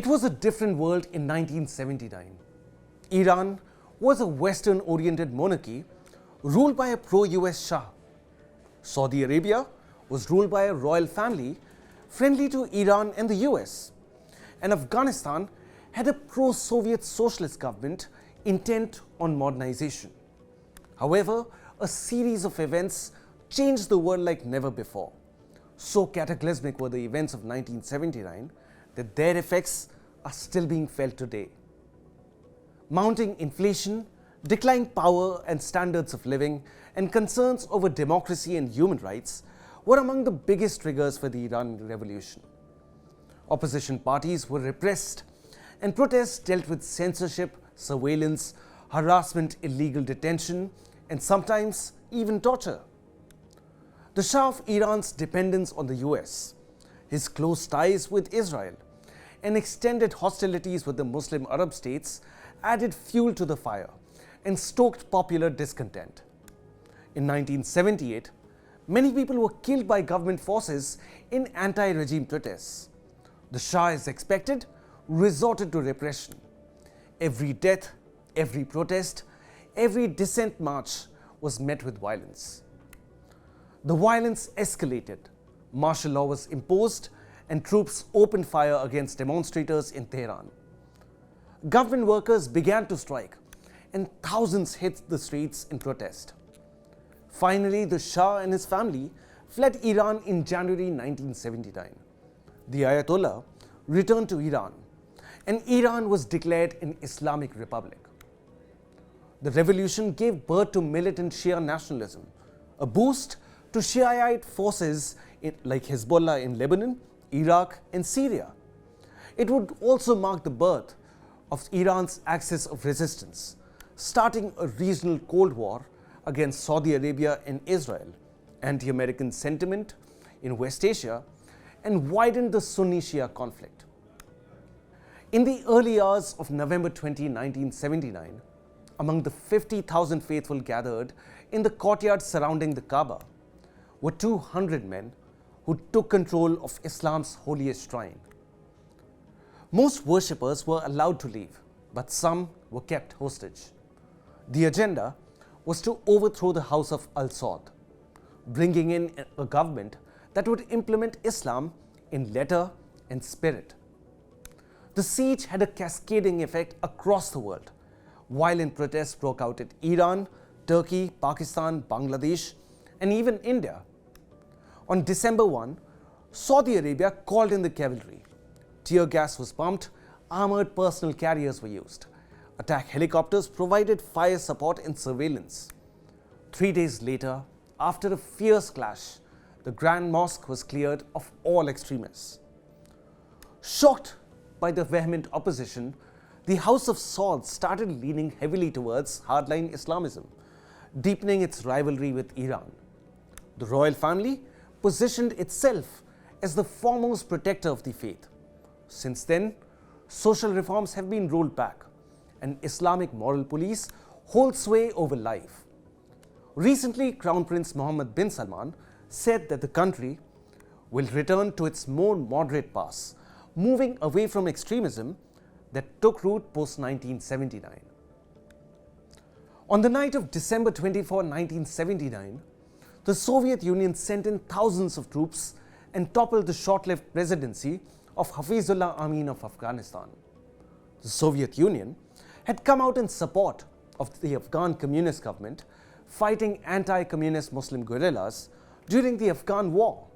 It was a different world in 1979. Iran was a Western-oriented monarchy ruled by a pro-US Shah. Saudi Arabia was ruled by a royal family friendly to Iran and the US. And Afghanistan had a pro-Soviet socialist government intent on modernization. However, a series of events changed the world like never before. So cataclysmic were the events of 1979 that their effects are still being felt today. Mounting inflation, declining power and standards of living, and concerns over democracy and human rights were among the biggest triggers for the Iranian Revolution. Opposition parties were repressed, and protests dealt with censorship, surveillance, harassment, illegal detention, and sometimes even torture. The Shah of Iran's dependence on the US, his close ties with Israel, and extended hostilities with the Muslim Arab states added fuel to the fire and stoked popular discontent. In 1978, many people were killed by government forces in anti-regime protests. The Shah, as expected, resorted to repression. Every death, every protest, every dissent march was met with violence. The violence escalated. Martial law was imposed and troops opened fire against demonstrators in Tehran. Government workers began to strike and thousands hit the streets in protest. Finally, the Shah and his family fled Iran in January 1979. The Ayatollah returned to Iran, and Iran was declared an Islamic Republic. The revolution gave birth to militant Shia nationalism, a boost to Shiite forces like Hezbollah in Lebanon, Iraq, and Syria. It would also mark the birth of Iran's axis of resistance, starting a regional Cold War against Saudi Arabia and Israel, anti-American sentiment in West Asia, and widened the Sunni-Shia conflict. In the early hours of November 20, 1979, among the 50,000 faithful gathered in the courtyard surrounding the Kaaba were 200 men who took control of Islam's holiest shrine. Most worshippers were allowed to leave, but some were kept hostage. The agenda was to overthrow the House of Al-Saud, bringing in a government that would implement Islam in letter and spirit. The siege had a cascading effect across the world. Violent protests broke out in Iran, Turkey, Pakistan, Bangladesh, and even India. On December 1, Saudi Arabia called in the cavalry. Tear gas was pumped, armored personal carriers were used. Attack helicopters provided fire support and surveillance. 3 days later, after a fierce clash, the Grand Mosque was cleared of all extremists. Shocked by the vehement opposition, the House of Saud started leaning heavily towards hardline Islamism, deepening its rivalry with Iran. The royal family positioned itself as the foremost protector of the faith. Since then, social reforms have been rolled back, and Islamic moral police hold sway over life. Recently, Crown Prince Mohammed bin Salman said that the country will return to its more moderate path, moving away from extremism that took root post-1979. On the night of December 24, 1979, the Soviet Union sent in thousands of troops and toppled the short-lived presidency of Hafizullah Amin of Afghanistan. The Soviet Union had come out in support of the Afghan Communist government fighting anti-communist Muslim guerrillas during the Afghan War.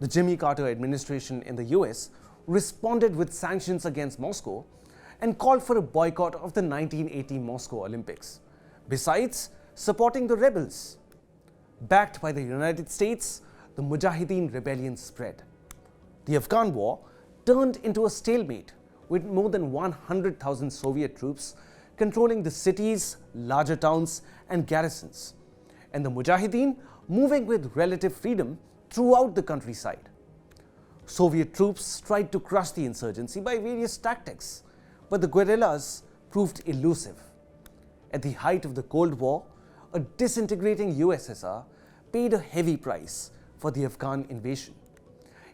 The Jimmy Carter administration in the US responded with sanctions against Moscow and called for a boycott of the 1980 Moscow Olympics, besides supporting the rebels. Backed by the United States, the Mujahideen rebellion spread. The Afghan war turned into a stalemate with more than 100,000 Soviet troops controlling the cities, larger towns, and garrisons, and the Mujahideen moving with relative freedom throughout the countryside. Soviet troops tried to crush the insurgency by various tactics, but the guerrillas proved elusive. At the height of the Cold War, a disintegrating USSR paid a heavy price for the Afghan invasion.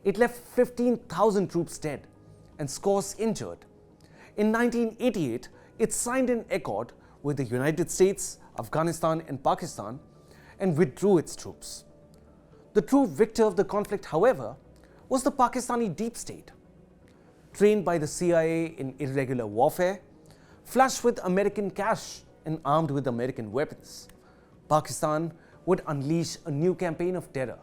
It left 15,000 troops dead and scores injured. In 1988, it signed an accord with the United States, Afghanistan and Pakistan and withdrew its troops. The true victor of the conflict, however, was the Pakistani deep state. Trained by the CIA in irregular warfare, flush with American cash and armed with American weapons, Pakistan would unleash a new campaign of terror.